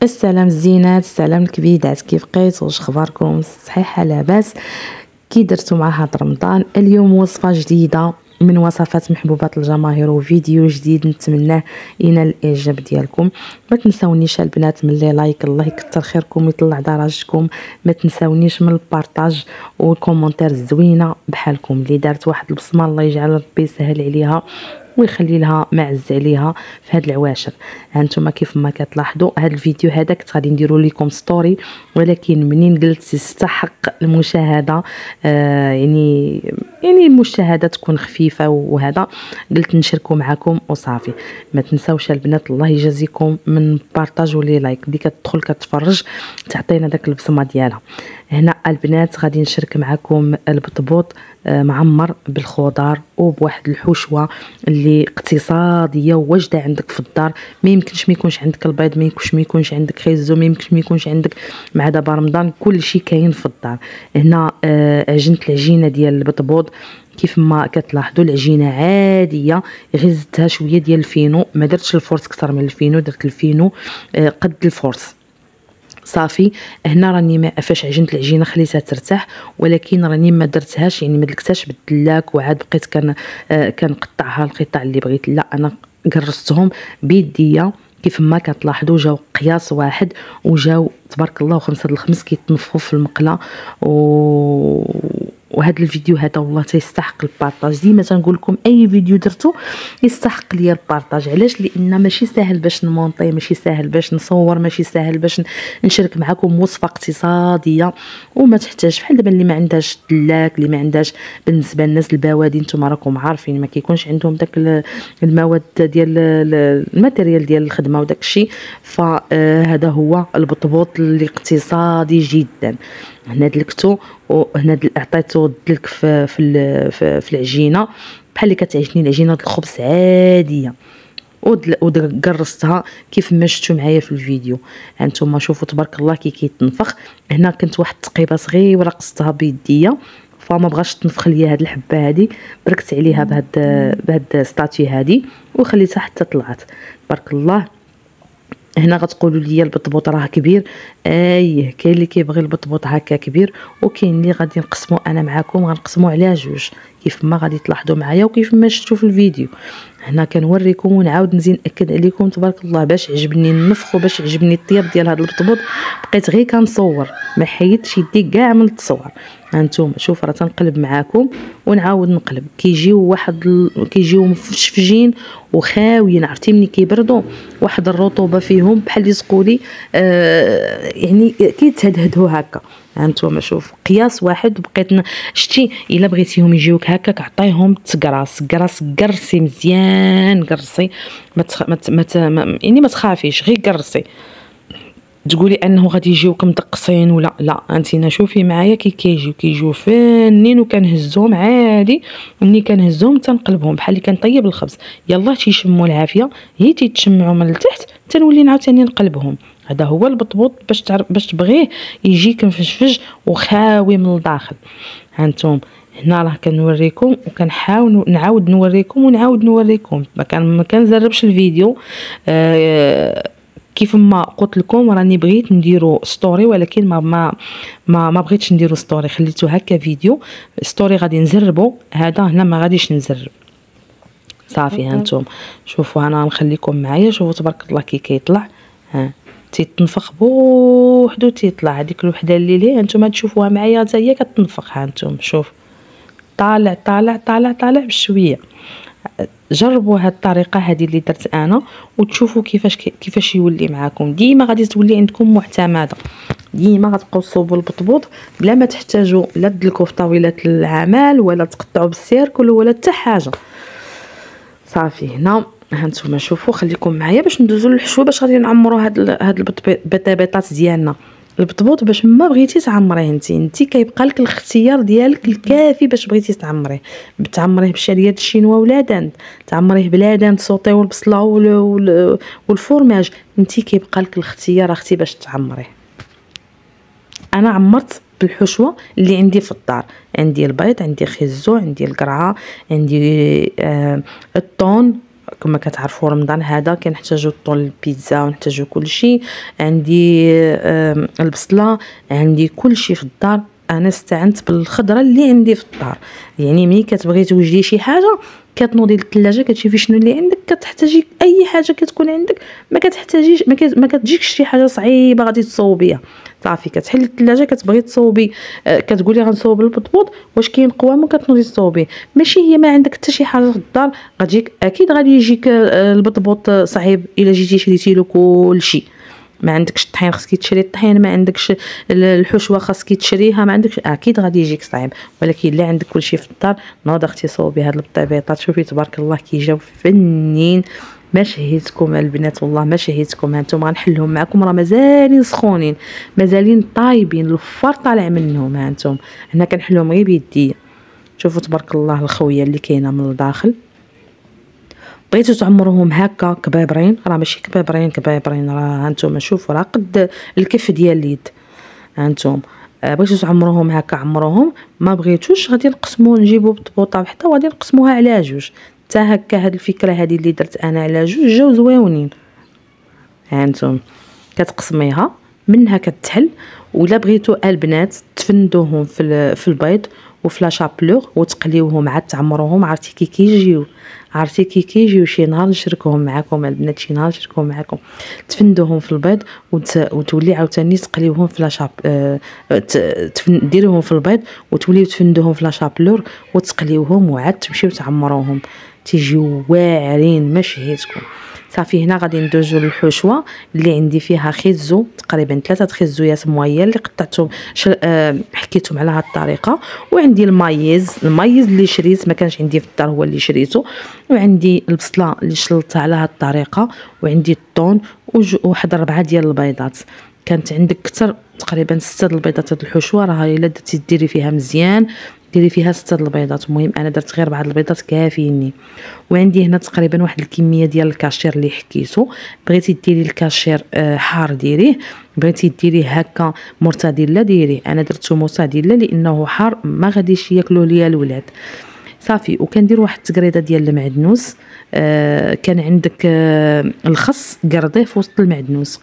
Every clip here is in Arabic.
السلام الزينات، السلام الكبيدات، كيف بقيتوا؟ واش اخباركم؟ صحيحه لاباس؟ كي درتو مع هاد رمضان؟ اليوم وصفه جديده من وصفات محبوبات الجماهير وفيديو جديد نتمناه ينال الاعجاب ديالكم. ما تنساونيش البنات من لي لايك، الله يكثر خيركم ويطلع درجتكم. ما تنساونيش من البارطاج والكومونتير الزوينه بحالكم اللي دارت واحد البصمه، الله يجعل ربي يسهل عليها ويخلي لها معز عليها في هاد العواشر. هانتوما كيف ما كتلاحظوا هاد الفيديو هذا كنت غادي نديرو لكم ستوري، ولكن منين قلت يستحق المشاهده، يعني المشاهده تكون خفيفه وهذا، قلت نشاركو معكم وصافي. ما تنساوش البنات الله يجازيكم من بارطاج ولي لايك، اللي كتدخل كتفرج تعطينا داك البصمه ديالها. هنا البنات غادي نشارك معكم البطبوط معمر بالخضار وبواحد الحشوه اللي اقتصاديه وواجده عندك في الدار. ما يمكنش ما يكونش عندك البيض، ما يمكنش ما يكونش عندك خيزو، ما يمكنش ما يكونش عندك، مع دابا رمضان كل شيء كاين في الدار. هنا عجنت العجينه ديال البطبوط كيف ما كتلاحظوا، العجينه عاديه، غير زدتها شويه ديال الفينو، ما درتش الفورس اكثر من الفينو، درت الفينو قد الفورس صافي. هنا راني ما فاش عجنت العجينه خليتها ترتاح، ولكن راني ما درتهاش، يعني ما دلكتهاش بالدلاك وعاد بقيت كنقطعها القطع اللي بغيت، لا انا قرصتهم بيديا كيف ما كتلاحظوا، جاو قياس واحد وجاو تبارك الله وخمسه الخمس كيتنفخوا في المقله. وهذا الفيديو هذا والله تيستحق البارطاج. ديما تنقول لكم اي فيديو درتو يستحق ليا البارطاج. علاش؟ لان ماشي ساهل باش نمونطي، ماشي ساهل باش نصور، ماشي ساهل باش نشارك معكم وصفه اقتصاديه وما تحتاج بحال دابا اللي ما عندهاش دلاك، اللي ما عندهاش. بالنسبه للناس البوادي نتوما راكم عارفين ما كيكونش عندهم داك المواد ديال الماتيريال ديال الخدمه وداك الشيء، فهذا هو البطبوط اللي اقتصادي جدا. هنا دلكتو وهنا عطيتو الدلك في العجينه بحال اللي كتعجني العجينه الخبز عاديه، وقرصتها كيف ما شفتوا معايا في الفيديو. هانتوما شوفوا تبارك الله كي كيتنفخ. هنا كنت واحد التقيبه صغيره قصتها بيديا، فما بغاش تنفخ ليا هاد الحبه هادي، بركت عليها بهاد ستاتي هادي وخليتها حتى طلعت تبارك الله. هنا غتقولوا لي البطبوط راه كبير، ايه كاين اللي كيبغي البطبوط هكا كبير، وكاين اللي غادي نقسمو انا معكم، غنقسمو على جوج كيف ما غادي تلاحظوا معايا وكيف ما شفتوا في الفيديو. هنا كنوريكم ونعاود نزيد ناكد عليكم تبارك الله باش عجبني النفخ وباش عجبني الطياب ديال هذا البطبوط، بقيت غير كنصور ما حيدتش يدي كاع من التصوير. هانتوما شوف راه تنقلب معاكم ونعاود نقلب، كيجيو مفشفجين وخاويين، عرفتي ملي كيبردوا واحد الرطوبه فيهم بحال اللي تقولي يعني كيتهدهدوا هكا. هانتوما شوف قياس واحد بقيت شتي الا بغيتيهم يجيوك هكاك عطيهم تقراص قرصي مزيان، قرصي يعني ما تخافيش، غير قرصي. تقولي انه غادي يجيوك مدقصين ولا لا، انتينا شوفي معايا كيجيو فانين وكنهزهم عادي. ملي كنهزهم تنقلبهم بحال اللي كنطيب الخبز، يلا تيشموا العافيه، هي تيتشمعوا من التحت تنولي نعاوتاني نقلبهم. هذا هو البطبوط باش تبغيه يجيك مفشفج وخاوي من الداخل. هانتوما هنا راه كنوريكم وكنحاول نعاود نوريكم ما كنزربش الفيديو. كيف ما قلت لكم راني بغيت نديرو ستوري، ولكن ما بغيتش نديرو ستوري، خليته هكا فيديو. ستوري غادي نزربو، هذا هنا ما غاديش نزرب صافي. هانتوما شوفوا انا نخليكم معايا، شوفوا تبارك الله كي كيطلع، ها تيتنفخ بوحدو تيطلع. هذيك الوحده اللي هانتوما تشوفوها معايا حتى هي كتنفخ. هانتوما شوف طالع طالع طالع طالع بشويه. جربوا هاد الطريقه هذه اللي درت انا وتشوفوا كيفاش يولي معاكم. ديما غادي تولي عندكم معتمده، ديما غتبقاو تصوبوا البطبوط بلا ما تحتاجوا لا تدلكوا في طاوله العمل ولا تقطعوا بالسيركل ولا حتى حاجه صافي. هنا هانتوما شوفوا خليكم معايا باش ندوزو للحشوه، باش غادي نعمروا هاد البطاطات ديالنا. البطبوط باش ما بغيتي تعمريه انت كيبقى لك الاختيار ديالك الكافي باش بغيتي تعمريه. تعمريه بالشعريه الشينوا ولا داند، تعمريه بلا داند سوطيو البصله والفورماج، انت كيبقى لك الاختيار اختي باش تعمريه. انا عمرت بالحشوه اللي عندي في الدار، عندي البيض، عندي خيزو، عندي القرعه، عندي الطون كما كتعرفوا رمضان هذا كنحتاجو الطون البيتزا ونحتاجو كلشي. عندي البصله، عندي كلشي في الدار. انا استعنت بالخضره اللي عندي في الدار. يعني ملي كتبغي توجدي شي حاجه كتنوضي للثلاجه كتشوفي شنو اللي عندك، كتحتاجي اي حاجه كتكون عندك، ما كتحتاجيش ما كتجيكش شي حاجه صعيبه غادي تصوبيها. صافي كتحل الثلاجه كتبغي تصوبي، كتقولي غنصوب البطبوط، واش كاين قوام وكتنوضي تصوبيه. ماشي هي ما عندك حتى شي حاجه في الدار غتجيك اكيد غادي يجيك البطبوط صعيب الا جيتي شريتي له كلشي. ما عندكش الطحين خصك تشري الطحين، ما عندكش الحشوه خصك تشريها، ما عندكش اكيد غادي يجيك صعيب. ولكن الا عندك كلشي في الدار نوض اختي صوبي هاد البطيبيطات. شوفي تبارك الله كي جاو فنين. ما شهيتكم البنات والله ما شهيتكم. هانتوما غنحلهم معكم، راه مازالين سخونين مازالين طايبين، الفار طالع منهم. هانتوما هنا كنحلهم غير بيديا. شوفوا تبارك الله الخويه اللي كاينه من الداخل. بغيتو تعمروهم هكا كبابرين، راه ماشي كبابرين راه هانتوما شوفوا راه قد الكف ديال اليد. هانتوما بغيتو تعمروهم هكا عمروهم، ما بغيتوش غادي نقسمو نجيبو بطبوطه وحده وغادي نقسموها على جوج. حتى هكا هاد الفكره هذه اللي درت انا على جوج جاو زويونين. هانتوما كتقسميها منها كتحل. ولا بغيتو البنات تفندوهم في البيض وفي لا شابلور وتقليوهم عاد تعمروهم. عرفتي كي كيجيو شي نهار نشاركهم معكم البنات، شي نهار نشاركهم معكم. تفندوهم في البيض وتولي عاوتاني تقليوهم في لا شاب ديروهم في البيض وتوليو تفندوهم في لا شابلور وتقليوهم وعاد تمشيو تعمروهم، تيجيو واعرين ما شهيتكم. صافي هنا غادي ندوزو للحشوه اللي عندي فيها خيزو، تقريبا 3 خيزويات مويه اللي قطعتهم حكيتهم على هذه الطريقه. وعندي المايز اللي شريت ما كانش عندي في الدار هو اللي شريته. وعندي البصله اللي شلتها على هذه الطريقه. وعندي الطون وواحد 4 ديال البيضات. كانت عندك كثر تقريبا 6 البيضات. هاد الحشوه راه الا درتي ديري فيها مزيان ديري فيها 6 البيضات. المهم انا درت غير 4 البيضات كافيني. وعندي هنا تقريبا واحد الكميه ديال الكاشير اللي حكيتو. بغيتي ديري الكاشير حار ديريه، بغيتي ديريه هكا مرتديله ديريه. انا درتو مرتديله لانه حار ما غاديش ياكلوه ليا الولاد. صافي وكندير واحد التقريده ديال المعدنوس. كان عندك الخس قرضيه في وسط المعدنوس.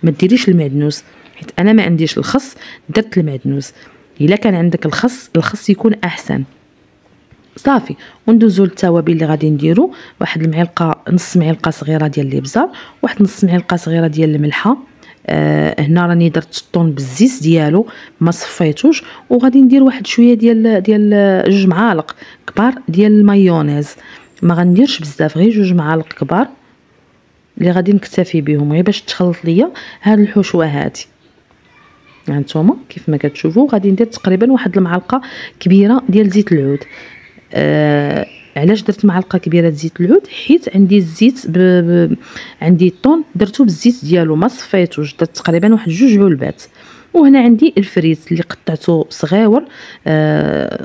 ما ديريش المعدنوس حيت انا ما عنديش الخس، درت المعدنوس. الا كان عندك الخس يكون احسن. صافي وندوزو للتوابل اللي غادي نديرو. واحد المعلقه نص معلقه صغيره ديال الابزار، واحد نص معلقه صغيره ديال الملحه. هنا راني درت الطون بالزيت ديالو ما صفيتوش. وغادي ندير واحد شويه ديال 2 معالق كبار ديال المايونيز. ما غنديرش بزاف، غير 2 معالق كبار اللي غادي نكتفي بهم غير باش تخلط ليا هاد الحشوه هادي. هانتوما كيف ما كتشوفوا غادي ندير تقريبا واحد المعلقه كبيره ديال زيت العود. علاش درت معلقه كبيره زيت العود؟ حيت عندي الزيت عندي الطون درتو بالزيت ديالو ما صفيتوش، درت تقريبا واحد 2 علبات. وهنا عندي الفريت اللي قطعته صغيور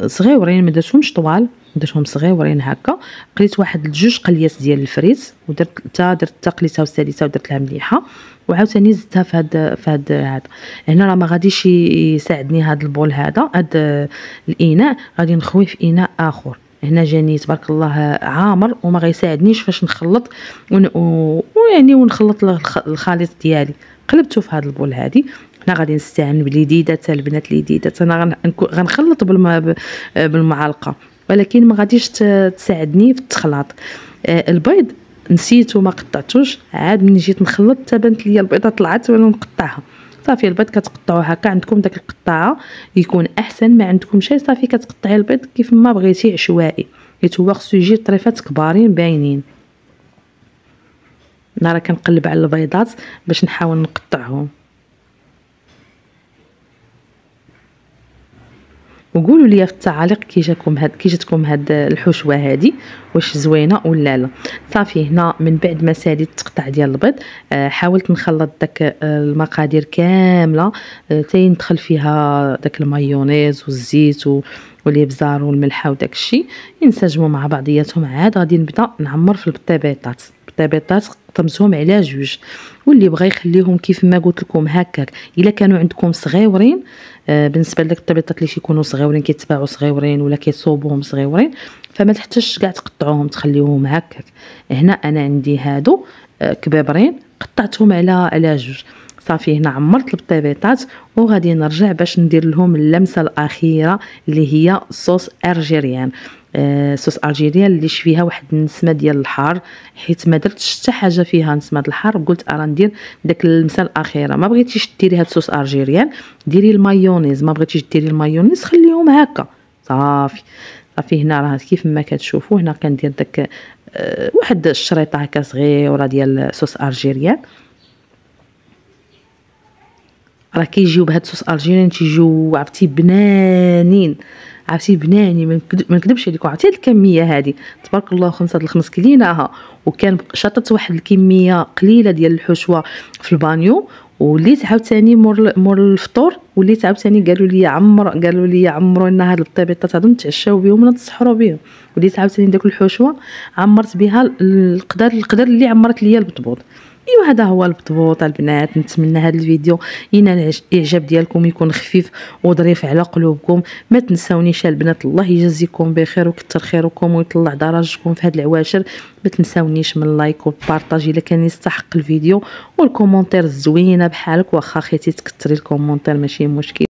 صغيورين ما درتهمش طوال، درتهم صغيورين هكا. قليت واحد 2 قليات ديال الفريت درت قليتها وساليتها ودرت لها مليحه. وعاوتاني زدتها في هاد هنا راه ما غاديش يساعدني هاد البول هاد الاناء، غادي نخويه في اناء اخر. هنا جاني تبارك الله عامر وما غيساعدنيش فاش نخلط ويعني ونخلط الخليط ديالي. قلبته في هاد البول هادي. هنا غادي نستعمل باليديدات البنات اليديدات. انا غنخلط بالمعلقه ولكن ما غاديش تساعدني في التخلاط. البيض نسيتو ما قطعتوش، عاد من جيت نخلط تبانت ليا البيضه طلعت وانا نقطعها. صافي البيض كتقطعوه هكا، عندكم داك القطاعه يكون احسن، ما عندكم شي صافي كتقطعي البيض كيف ما بغيتي عشوائي، حيت هو خصو يجي طريفات كبارين باينين. انا راه كنقلب على البيضات باش نحاول نقطعهم. وقولوا لي في التعاليق كي جاتكم هاد الحشوه هادي، واش زوينه ولا لا. صافي هنا من بعد ما ساليت التقطع ديال البيض حاولت نخلط داك المقادير كامله حتى يدخل فيها داك المايونيز والزيت والابزار والملحه وداك الشيء ينسجموا مع بعضياتهم. عاد غادي نبدا نعمر في البطيبيطات قطمتهم على جوج. واللي بغى يخليهم كيف ما قلت لكم هكاك. الا كانوا عندكم صغيورين بالنسبه لداك الطبيطات اللي كيكونوا صغيورين كيتباعوا صغيورين ولا كيصوبوهم صغيورين، فما تحتاجش كاع تقطعوهم تخليوهم هكاك. هنا انا عندي هادو كبابرين قطعتهم على جوج. صافي هنا عمرت البطيبيطات وغادي نرجع باش ندير لهم اللمسه الاخيره اللي هي صوص ارجيريان. صوص ارجيريان اللي فيها واحد النسمه ديال الحار، حيت ما درتش حتى حاجه فيها نسمه الحار، قلت ارا ندير داك اللمسه الاخيره. ما بغيتيش ديري هاد صوص ارجيريان ديري المايونيز، ما بغيتيش ديري المايونيز خليهم هكا صافي. صافي هنا راه كيف ما كتشوفوا هنا كندير داك واحد الشريطه هكا صغيره ديال صوص ارجيريان. راه كيجيو بهاد الصوص ارجيريان تيجيو عرفتي بنانين، عرفتي بنانين ما نكذبش عليكم. عرفتي هاد الكميه هادي تبارك الله 5 كليناها، وكان شطت واحد الكميه قليله ديال الحشوه في البانيو. وليت عاوتاني مور الفطور وليت عاوتاني قالوا لي عمروا لنا هاد البطيبيطات هادو نتعشاو بهم ولا نتسحروا بهم. وليت عاوتاني داك الحشوه عمرت بها القدر اللي عمرت ليا البطبوط. ايوا هذا هو البطبوط البنات. نتمنى هذا الفيديو ينال الاعجاب ديالكم، يكون خفيف وظريف على قلوبكم. ما تنساونيش البنات، الله يجازيكم بخير ويكثر خيركم ويطلع درجتكم في هاد العواشر. ما تنساونيش من لايك وبارطاجي الا كان يستحق الفيديو، والكومونتير الزوينه بحالك واخا خيتي تكثري الكومونتير ماشي مشكل.